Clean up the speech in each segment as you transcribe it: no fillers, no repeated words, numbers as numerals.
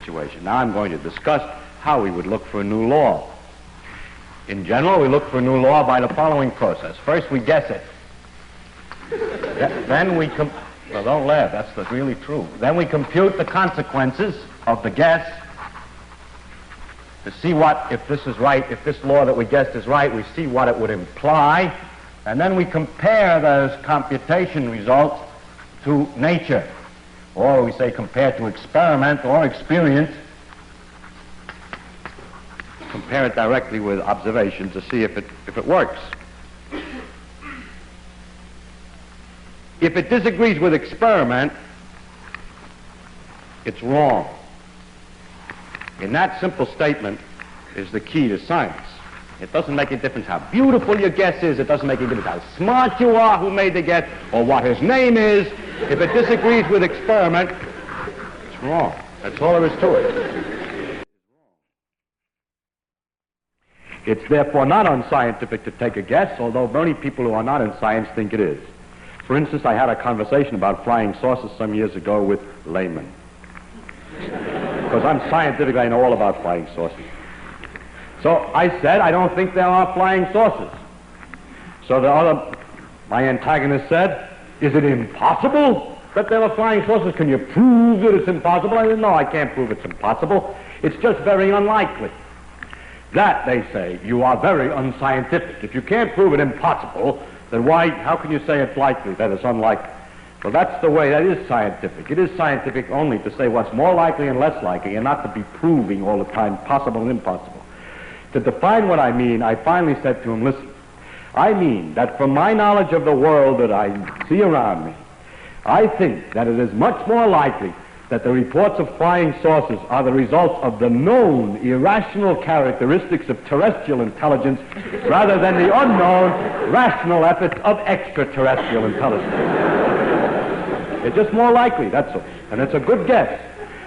situation. Now I'm going to discuss how we would look for a new law. In general, we look for a new law by the following process. First, we guess it. Then we well, don't laugh, that's really true. Then we compute the consequences of the guess to see what, if this is right, if this law that we guessed is right, we see what it would imply, and then we compare those computation results to nature, or we say compare to experiment or experience, compare it directly with observation to see if it works. If it disagrees with experiment, it's wrong. And that simple statement is the key to science. It doesn't make a difference how beautiful your guess is, it doesn't make a difference how smart you are who made the guess, or what his name is. If it disagrees with experiment, it's wrong. That's all there is to it. It's therefore not unscientific to take a guess, although many people who are not in science think it is. For instance, I had a conversation about flying saucers some years ago with laymen. Because I'm scientific, I know all about flying saucers. So I said, I don't think there are flying saucers. So my antagonist said, is it impossible that there are flying saucers? Can you prove that it's impossible? I said, no, I can't prove it's impossible. It's just very unlikely. That, they say, you are very unscientific. If you can't prove it impossible, then how can you say it's likely, that it's unlikely? Well, that's the way, that is scientific. It is scientific only to say what's more likely and less likely, and not to be proving all the time possible and impossible. To define what I mean, I finally said to him, listen, I mean that from my knowledge of the world that I see around me, I think that it is much more likely that the reports of flying saucers are the result of the known irrational characteristics of terrestrial intelligence rather than the unknown rational efforts of extraterrestrial intelligence. It's just more likely, that's all. And it's a good guess.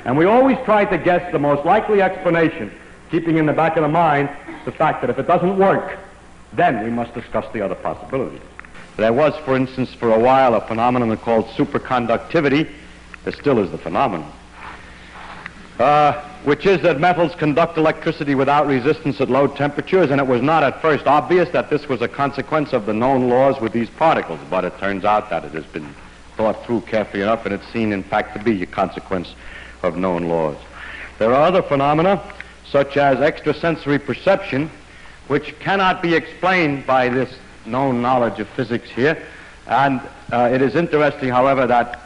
And we always try to guess the most likely explanation, keeping in the back of the mind the fact that if it doesn't work, then we must discuss the other possibilities. There was, for instance, for a while, a phenomenon called superconductivity. There still is the phenomenon, which is that metals conduct electricity without resistance at low temperatures, and it was not at first obvious that this was a consequence of the known laws with these particles, but it turns out that it has been thought through carefully enough, and it's seen, in fact, to be a consequence of known laws. There are other phenomena, such as extrasensory perception, which cannot be explained by this known knowledge of physics here, and it is interesting, however, that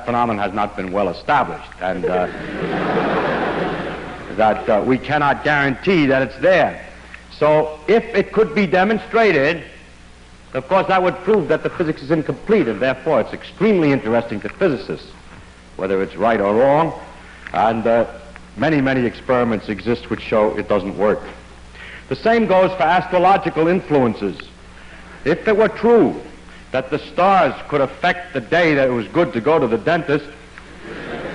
phenomenon has not been well established, and that we cannot guarantee that it's there. So if it could be demonstrated, of course that would prove that the physics is incomplete, and therefore it's extremely interesting to physicists, whether it's right or wrong, and many, many experiments exist which show it doesn't work. The same goes for astrological influences. If it were true that the stars could affect the day that it was good to go to the dentist,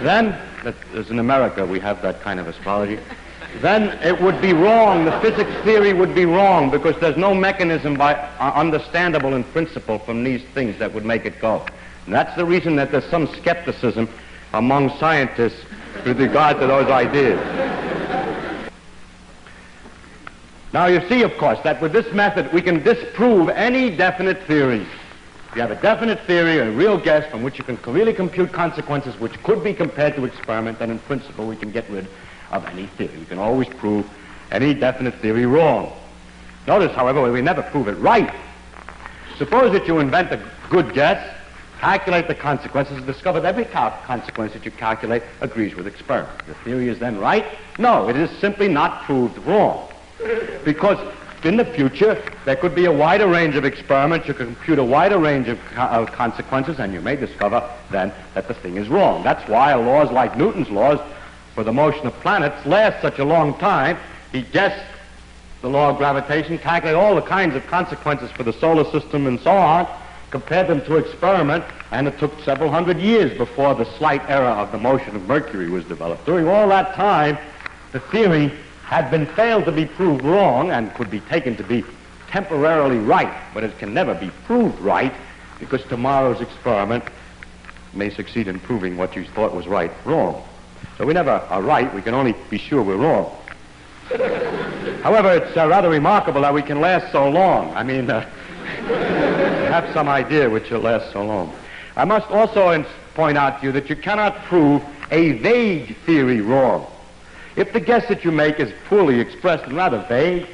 then, as in America we have that kind of astrology, then it would be wrong, the physics theory would be wrong, because there's no mechanism understandable in principle from these things that would make it go. And that's the reason that there's some skepticism among scientists with regard to those ideas. Now you see, of course, that with this method we can disprove any definite theory. You have a definite theory, a real guess from which you can really compute consequences which could be compared to experiment, and in principle we can get rid of any theory. We can always prove any definite theory wrong. Notice, however, we never prove it right. Suppose that you invent a good guess, calculate the consequences, and discover that every consequence that you calculate agrees with experiment. The theory is then right? No, it is simply not proved wrong. Because in the future, there could be a wider range of experiments, you could compute a wider range of consequences, and you may discover then that the thing is wrong. That's why laws like Newton's laws for the motion of planets last such a long time. He guessed the law of gravitation, calculated all the kinds of consequences for the solar system and so on, compared them to experiment, and it took several hundred years before the slight error of the motion of Mercury was developed. During all that time, the theory had been failed to be proved wrong and could be taken to be temporarily right, but it can never be proved right, because tomorrow's experiment may succeed in proving what you thought was right wrong. So we never are right. We can only be sure we're wrong. However, it's rather remarkable that we can last so long. I mean, have some idea which will last so long. I must also point out to you that you cannot prove a vague theory wrong. If the guess that you make is poorly expressed and rather vague,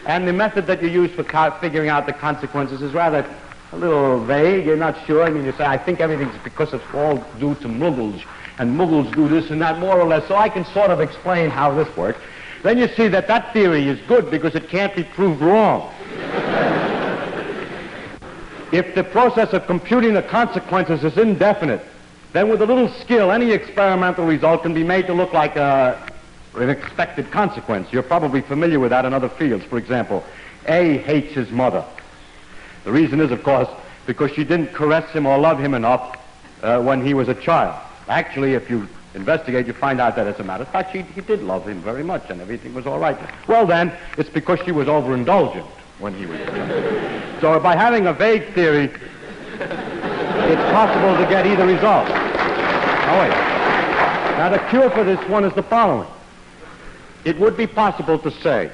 and the method that you use for figuring out the consequences is rather a little vague, you're not sure, I mean, you say, I think everything's because it's all due to Mughals, and Mughals do this and that more or less, so I can sort of explain how this works. Then you see that that theory is good because it can't be proved wrong. If the process of computing the consequences is indefinite, then with a little skill, any experimental result can be made to look like an expected consequence. You're probably familiar with that in other fields. For example, A hates his mother. The reason is, of course, because she didn't caress him or love him enough when he was a child. Actually, if you investigate, you find out that, as a matter of fact, he did love him very much and everything was all right. Well, then, it's because she was overindulgent when he was a child. So by having a vague theory, it's possible to get either result. Oh, wait. Now, the cure for this one is the following. It would be possible to say,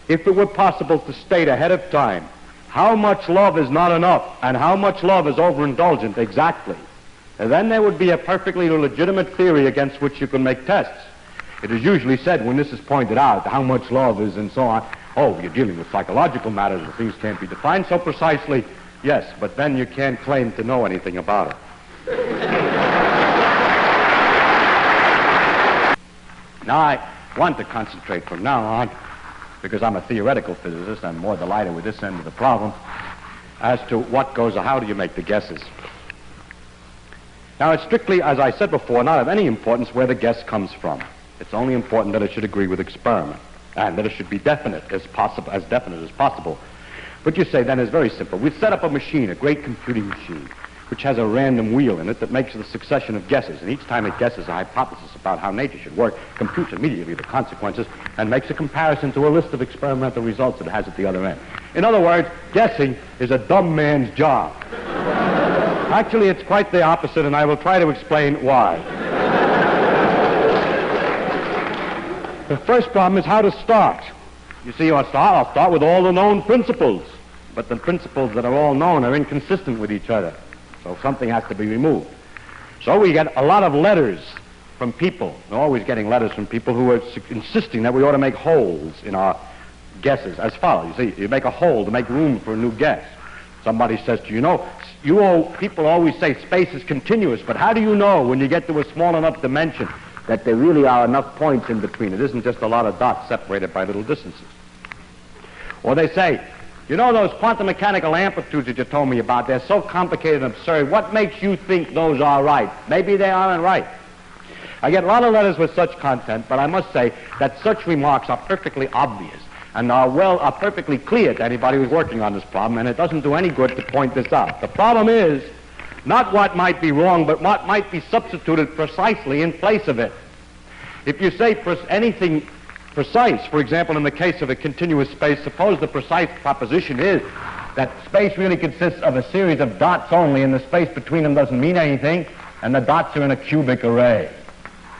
if it were possible to state ahead of time how much love is not enough and how much love is overindulgent exactly, and then there would be a perfectly legitimate theory against which you can make tests. It is usually said when this is pointed out, how much love is and so on, oh, you're dealing with psychological matters and things can't be defined so precisely. Yes, but then you can't claim to know anything about it. Now, I want to concentrate from now on, because I'm a theoretical physicist, I'm more delighted with this end of the problem, as to what goes, or how do you make the guesses. Now, it's strictly, as I said before, not of any importance where the guess comes from. It's only important that it should agree with experiment, and that it should be definite as definite as possible. What you say then is very simple. We set up a machine, a great computing machine, which has a random wheel in it that makes a succession of guesses. And each time it guesses a hypothesis about how nature should work, computes immediately the consequences, and makes a comparison to a list of experimental results it has at the other end. In other words, guessing is a dumb man's job. Actually, it's quite the opposite, and I will try to explain why. The first problem is how to start. You see, I'll start with all the known principles, but the principles that are all known are inconsistent with each other, so something has to be removed. So we get a lot of letters from people. We're always getting letters from people who are insisting that we ought to make holes in our guesses as follows. You see, you make a hole to make room for a new guess. Somebody says to you, people always say space is continuous, but how do you know when you get to a small enough dimension that there really are enough points in between? It isn't just a lot of dots separated by little distances. Or they say, you know those quantum mechanical amplitudes that you told me about, they're so complicated and absurd. What makes you think those are right? Maybe they aren't right. I get a lot of letters with such content, but I must say that such remarks are perfectly obvious and are perfectly clear to anybody who's working on this problem, and it doesn't do any good to point this out. The problem is not what might be wrong, but what might be substituted precisely in place of it. If you say anything precise, for example, in the case of a continuous space, suppose the precise proposition is that space really consists of a series of dots only, and the space between them doesn't mean anything, and the dots are in a cubic array.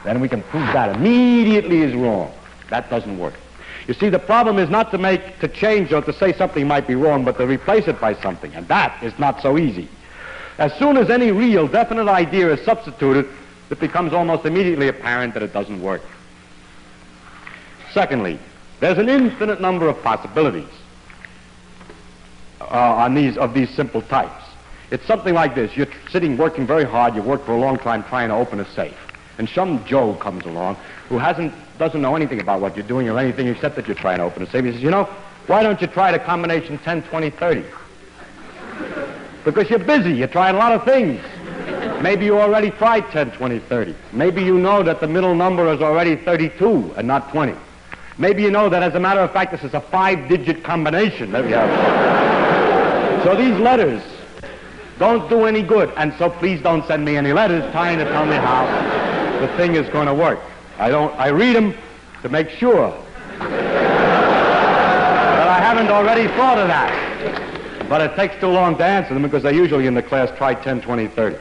Then we can prove that immediately is wrong. That doesn't work. You see, the problem is not to change or to say something might be wrong, but to replace it by something, and that is not so easy. As soon as any real, definite idea is substituted, it becomes almost immediately apparent that it doesn't work. Secondly, there's an infinite number of possibilities of these simple types. It's something like this. You're sitting working very hard, you work for a long time trying to open a safe, and some Joe comes along who doesn't know anything about what you're doing or anything except that you're trying to open a safe. He says, why don't you try the combination 10, 20, 30? Because you're busy, you're trying a lot of things. Maybe you already tried 10, 20, 30. Maybe you know that the middle number is already 32 and not 20. Maybe you know that, as a matter of fact, this is a 5-digit combination. There we have. So these letters don't do any good, and so please don't send me any letters trying to tell me how the thing is going to work. I read them to make sure that I haven't already thought of that. But it takes too long to answer them because they're usually in the class try 10, 20, 30.